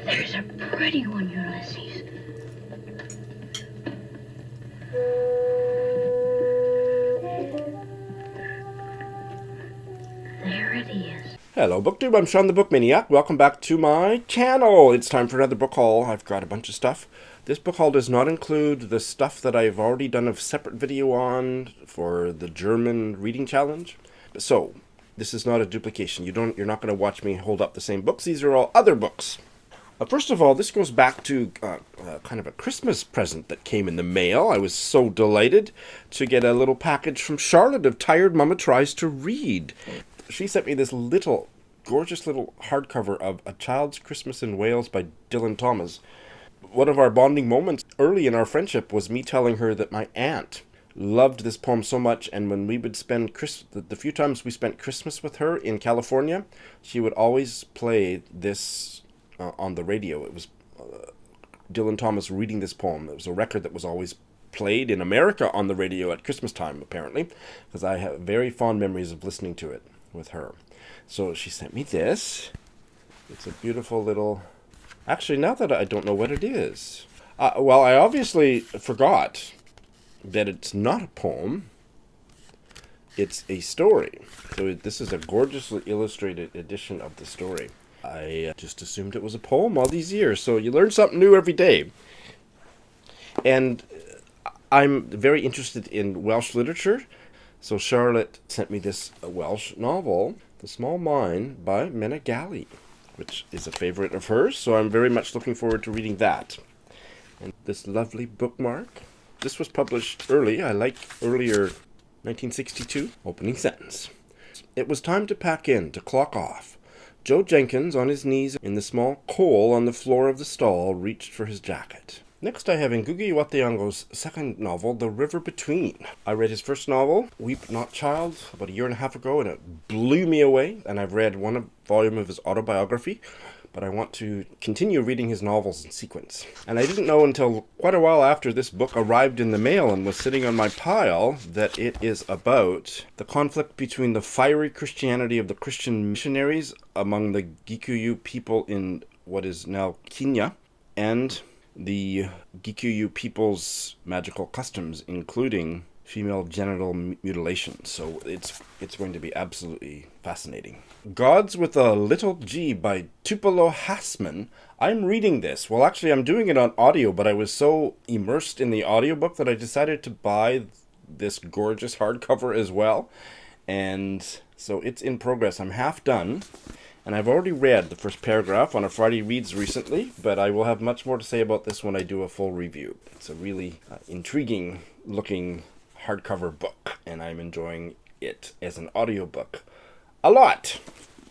There's a pretty one, Ulysses. There it is. Hello BookTube, I'm Sean the Book Maniac. Welcome back to my channel. It's time for another book haul. I've got a bunch of stuff. This book haul does not include the stuff that I've already done a separate video on for the German reading challenge. So, this is not a duplication. You're not going to watch me hold up the same books. These are all other books. First of all, this goes back to kind of a Christmas present that came in the mail. I was so delighted to get a little package from Charlotte of Tired Mama Tries to Read. She sent me this gorgeous little hardcover of A Child's Christmas in Wales by Dylan Thomas. One of our bonding moments early in our friendship was me telling her that my aunt loved this poem so much, and when we would spend the few times we spent Christmas with her in California, she would always play this on the radio. It was Dylan Thomas reading this poem. It was a record that was always played in America on the radio at Christmas time, apparently, because I have very fond memories of listening to it with her. So she sent me this. It's a beautiful little... Actually, now that I don't know what it is. Well, I obviously forgot that it's not a poem. It's a story. So this is a gorgeously illustrated edition of the story. I just assumed it was a poem all these years. So you learn something new every day. And I'm very interested in Welsh literature. So Charlotte sent me this Welsh novel, The Small Mine by Menegali, which is a favorite of hers. So I'm very much looking forward to reading that. And this lovely bookmark. This was published early. I like earlier 1962. Opening sentence. It was time to pack in, to clock off. Joe Jenkins, on his knees in the small coal on the floor of the stall, reached for his jacket. Next I have Ngugi wa Thiong'o's second novel, The River Between. I read his first novel, Weep Not Child, about a year and a half ago, and it blew me away. And I've read one volume of his autobiography, but I want to continue reading his novels in sequence. And I didn't know until quite a while after this book arrived in the mail and was sitting on my pile that it is about the conflict between the fiery Christianity of the Christian missionaries among the Gikuyu people in what is now Kenya, and the Gikuyu people's magical customs, including female genital mutilation. So it's going to be absolutely fascinating. Gods with a Little G by Tupelo Hassman. I'm reading this. Well, actually, I'm doing it on audio, but I was so immersed in the audiobook that I decided to buy this gorgeous hardcover as well. And so it's in progress. I'm half done. And I've already read the first paragraph on a Friday Reads recently, but I will have much more to say about this when I do a full review. It's a really intriguing looking hardcover book, and I'm enjoying it as an audiobook a lot.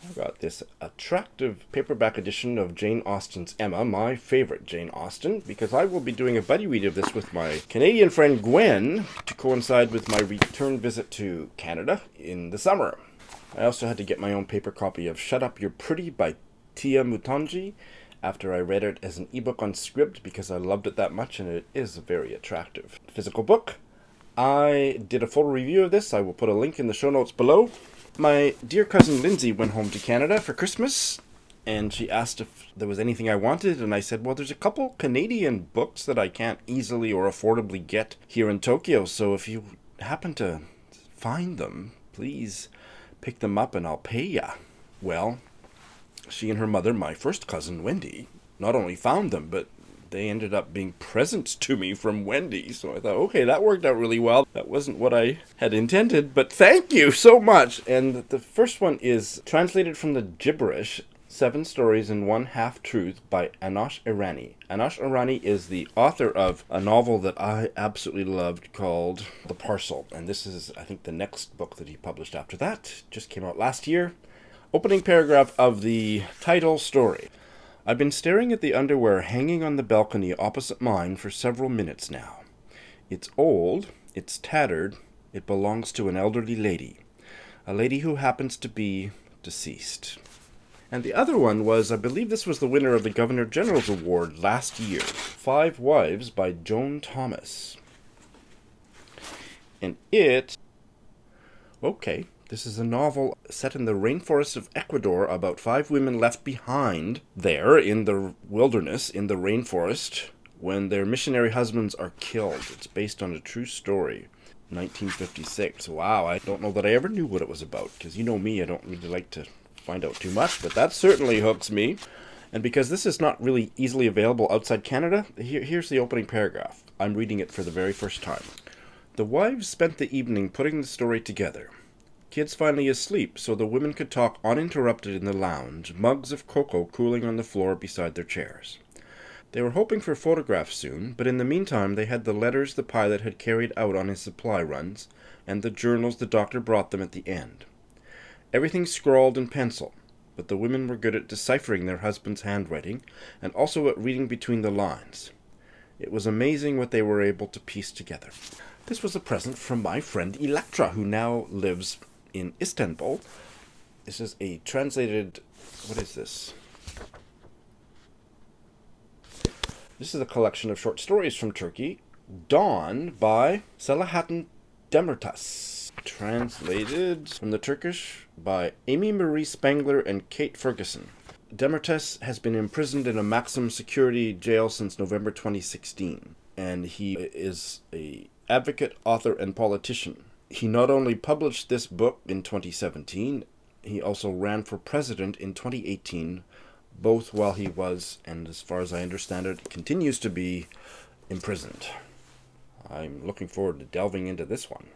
I've got this attractive paperback edition of Jane Austen's Emma, my favorite Jane Austen, because I will be doing a buddy read of this with my Canadian friend Gwen to coincide with my return visit to Canada in the summer. I also had to get my own paper copy of Shut Up You're Pretty by Tia Mutanji after I read it as an ebook on Scribd because I loved it that much, and it is a very attractive physical book. I did a full review of this. I will put a link in the show notes below. My dear cousin Lindsay went home to Canada for Christmas, and she asked if there was anything I wanted, and I said, well, there's a couple Canadian books that I can't easily or affordably get here in Tokyo, so if you happen to find them, please pick them up and I'll pay ya. Well, she and her mother, my first cousin Wendy, not only found them, but they ended up being presents to me from Wendy. So I thought, okay, that worked out really well. That wasn't what I had intended, but thank you so much. And the first one is translated from the gibberish, 7 Stories and One Half-Truth by Anosh Irani. Anosh Irani is the author of a novel that I absolutely loved called The Parcel. And this is, I think, the next book that he published after that. Just came out last year. Opening paragraph of the title story. I've been staring at the underwear hanging on the balcony opposite mine for several minutes now. It's old, it's tattered, it belongs to an elderly lady. A lady who happens to be deceased. And the other one was, I believe this was the winner of the Governor General's Award last year, 5 Wives by Joan Thomas. And it... Okay, This is a novel set in the rainforest of Ecuador about 5 women left behind there in the wilderness, in the rainforest, when their missionary husbands are killed. It's based on a true story. 1956. Wow, I don't know that I ever knew what it was about, because you know me, I don't really like to find out too much, but that certainly hooks me. And because this is not really easily available outside Canada, here's the opening paragraph. I'm reading it for the very first time. The wives spent the evening putting the story together. Kids finally asleep, so the women could talk uninterrupted in the lounge, mugs of cocoa cooling on the floor beside their chairs. They were hoping for photographs soon, but in the meantime they had the letters the pilot had carried out on his supply runs, and the journals the doctor brought them at the end. Everything scrawled in pencil, but the women were good at deciphering their husbands' handwriting, and also at reading between the lines. It was amazing what they were able to piece together. This was a present from my friend Electra, who now lives in Istanbul. This is a translated... what is this? This is a collection of short stories from Turkey. Dawn by Selahattin Demirtas. Translated from the Turkish by Amy Marie Spangler and Kate Ferguson. Demirtas has been imprisoned in a maximum security jail since November 2016, and he is an advocate, author, and politician. He not only published this book in 2017, he also ran for president in 2018, both while he was, and as far as I understand it, continues to be, imprisoned. I'm looking forward to delving into this one.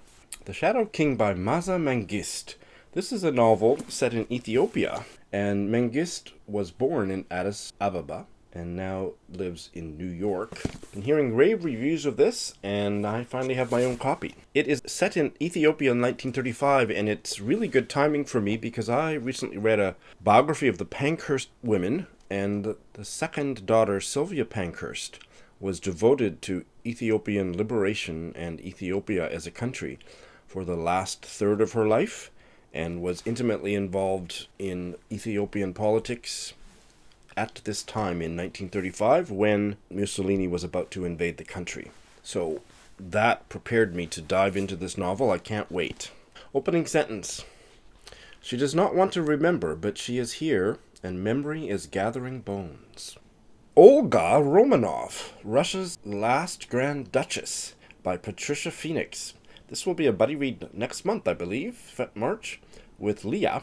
The Shadow King by Maza Mengist. This is a novel set in Ethiopia, and Mengist was born in Addis Ababa and now lives in New York. Been hearing rave reviews of this, and I finally have my own copy. It is set in Ethiopia in 1935, and it's really good timing for me because I recently read a biography of the Pankhurst women, and the second daughter, Sylvia Pankhurst, was devoted to Ethiopian liberation and Ethiopia as a country for the last third of her life, and was intimately involved in Ethiopian politics at this time in 1935 when Mussolini was about to invade the country. So that prepared me to dive into this novel. I can't wait. Opening sentence. She does not want to remember, but she is here, and memory is gathering bones. Olga Romanov, Russia's Last Grand Duchess by Patricia Phoenix. This will be a buddy read next month, I believe, March, with Leah.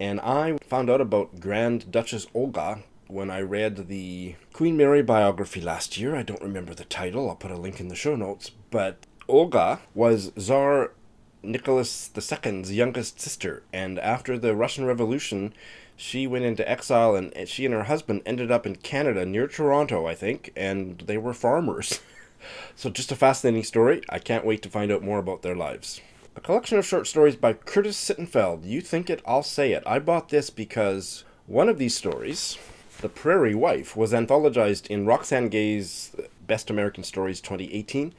And I found out about Grand Duchess Olga when I read the Queen Mary biography last year. I don't remember the title. I'll put a link in the show notes. But Olga was Tsar Nicholas II's youngest sister. And after the Russian Revolution, she went into exile, and she and her husband ended up in Canada, near Toronto, I think. And they were farmers. So just a fascinating story. I can't wait to find out more about their lives. A collection of short stories by Curtis Sittenfeld. You think it, I'll say it. I bought this because one of these stories, The Prairie Wife, was anthologized in Roxane Gay's Best American Stories 2018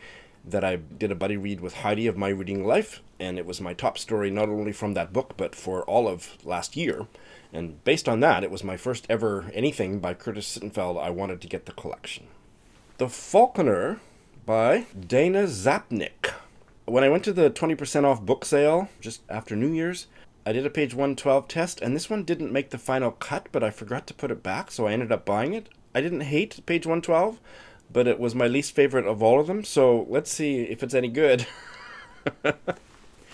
that I did a buddy read with Heidi of My Reading Life, and it was my top story not only from that book but for all of last year. And based on that, it was my first ever anything by Curtis Sittenfeld. I wanted to get the collection. The Faulkner by Dana Zapnick. When I went to the 20% off book sale just after New Year's, I did a page 112 test, and this one didn't make the final cut, but I forgot to put it back, so I ended up buying it. I didn't hate page 112, but it was my least favorite of all of them, so let's see if it's any good.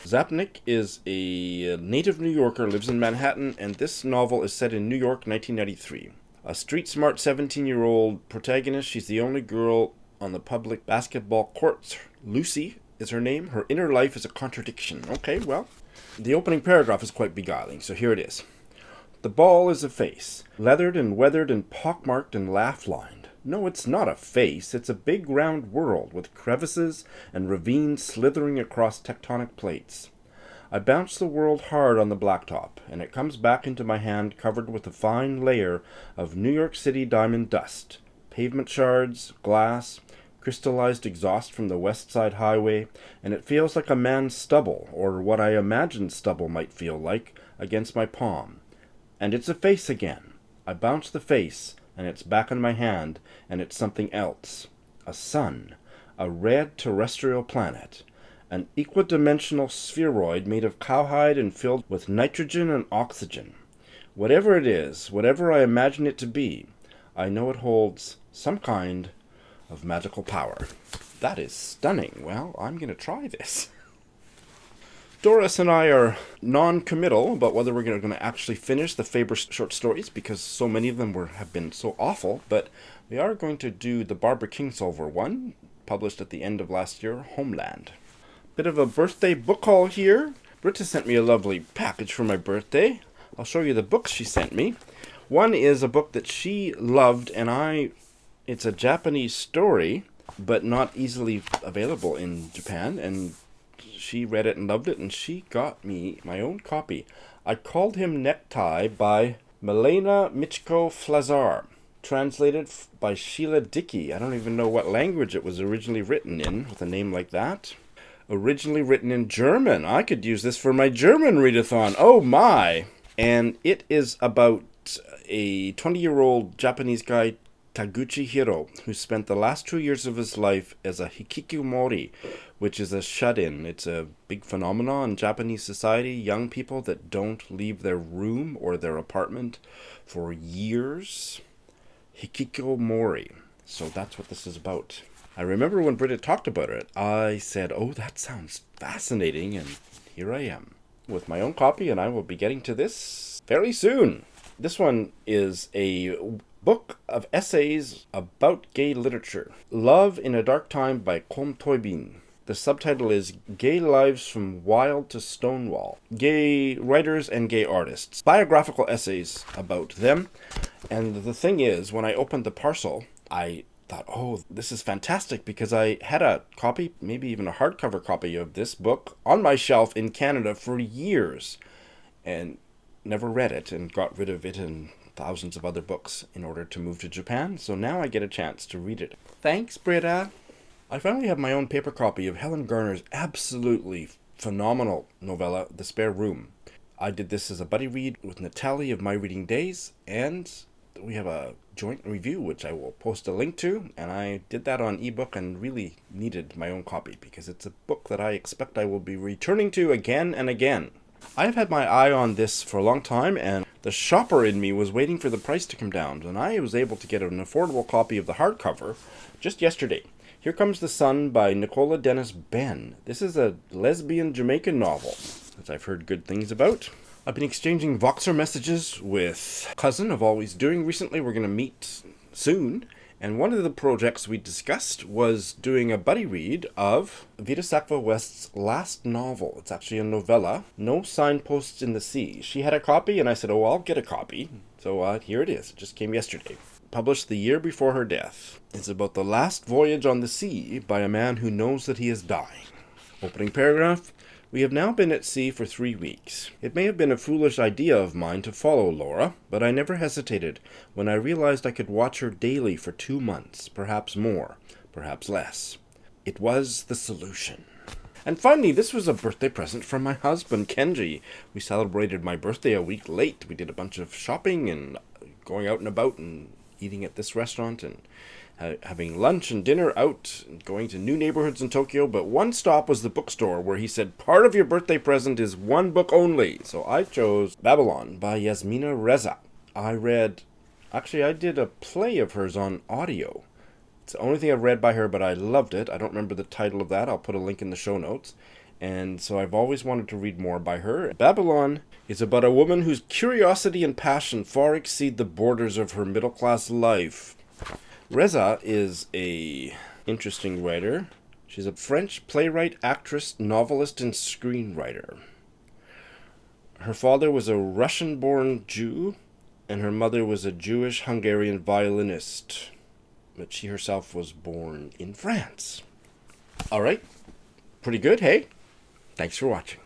Zapnick is a native New Yorker, lives in Manhattan, and this novel is set in New York, 1993. A street-smart 17-year-old protagonist. She's the only girl on the public basketball courts. Lucy is her name. Her inner life is a contradiction. Okay, well, the opening paragraph is quite beguiling, so here it is. The ball is a face, leathered and weathered and pockmarked and laugh-lined. No, it's not a face. It's a big round world with crevices and ravines slithering across tectonic plates. I bounce the world hard on the blacktop, and it comes back into my hand covered with a fine layer of New York City diamond dust, pavement shards, glass, crystallized exhaust from the West Side Highway, and it feels like a man's stubble, or what I imagined stubble might feel like, against my palm. And it's a face again. I bounce the face, and it's back in my hand, and it's something else. A sun. A red terrestrial planet. an equidimensional spheroid made of cowhide and filled with nitrogen and oxygen. Whatever it is, whatever I imagine it to be, I know it holds some kind of magical power. That is stunning. Well, I'm going to try this. Doris and I are non-committal about whether we're going to actually finish the Faber short stories because so many of them have been so awful, but we are going to do the Barbara Kingsolver one, published at the end of last year, Homeland. Bit of a birthday book haul here. Britta sent me a lovely package for my birthday. I'll show you the books she sent me. One is a book that she loved, and it's a Japanese story, but not easily available in Japan, and she read it and loved it, and she got me my own copy. I Called Him Necktie by Milena Michiko Flazar, translated by Sheila Dickey. I don't even know what language it was originally written in, with a name like that. Originally written in German. I could use this for my German readathon. Oh my! And it is about a 20-year-old Japanese guy, Taguchi Hiro, who spent the last 2 years of his life as a hikikomori, which is a shut-in. It's a big phenomenon in Japanese society. Young people that don't leave their room or their apartment for years. Hikikomori. So that's what this is about. I remember when Britta talked about it, I said, oh, that sounds fascinating, and here I am with my own copy, and I will be getting to this very soon. This one is a book of essays about gay literature. Love in a Dark Time by Kom Toibin. The subtitle is Gay Lives from Wild to Stonewall. Gay writers and gay artists. Biographical essays about them. And the thing is, when I opened the parcel, I thought, oh, this is fantastic, because I had a copy, maybe even a hardcover copy of this book on my shelf in Canada for years and never read it, and got rid of it and thousands of other books in order to move to Japan. So now I get a chance to read it. Thanks, Britta. I finally have my own paper copy of Helen Garner's absolutely phenomenal novella, The Spare Room. I did this as a buddy read with Natalie of My Reading Days, and we have a joint review, which I will post a link to, and I did that on ebook and really needed my own copy because it's a book that I expect I will be returning to again and again. I've had my eye on this for a long time, and the shopper in me was waiting for the price to come down, and I was able to get an affordable copy of the hardcover just yesterday. Here Comes the Sun by Nicola Dennis Benn. This is a lesbian Jamaican novel that I've heard good things about. I've been exchanging Voxer messages with Cousin of Always Doing recently. We're going to meet soon. And one of the projects we discussed was doing a buddy read of Vita Sackville-West's last novel. It's actually a novella, No Signposts in the Sea. She had a copy, and I said, oh, I'll get a copy. So here it is. It just came yesterday. Published the year before her death. It's about the last voyage on the sea by a man who knows that he is dying. Opening paragraph. We have now been at sea for 3 weeks. It may have been a foolish idea of mine to follow Laura, but I never hesitated when I realized I could watch her daily for 2 months, perhaps more, perhaps less. It was the solution. And finally, this was a birthday present from my husband, Kenji. We celebrated my birthday a week late. We did a bunch of shopping and going out and about and eating at this restaurant and having lunch and dinner out, and going to new neighborhoods in Tokyo, but one stop was the bookstore, where he said part of your birthday present is one book only. So I chose Babylon by Yasmina Reza. I did a play of hers on audio. It's the only thing I've read by her, but I loved it. I don't remember the title of that. I'll put a link in the show notes. And so I've always wanted to read more by her. Babylon is about a woman whose curiosity and passion far exceed the borders of her middle-class life. Reza is a interesting writer. She's a French playwright, actress, novelist, and screenwriter. Her father was a Russian-born Jew, and her mother was a Jewish-Hungarian violinist. But she herself was born in France. All right. Pretty good, hey? Thanks for watching.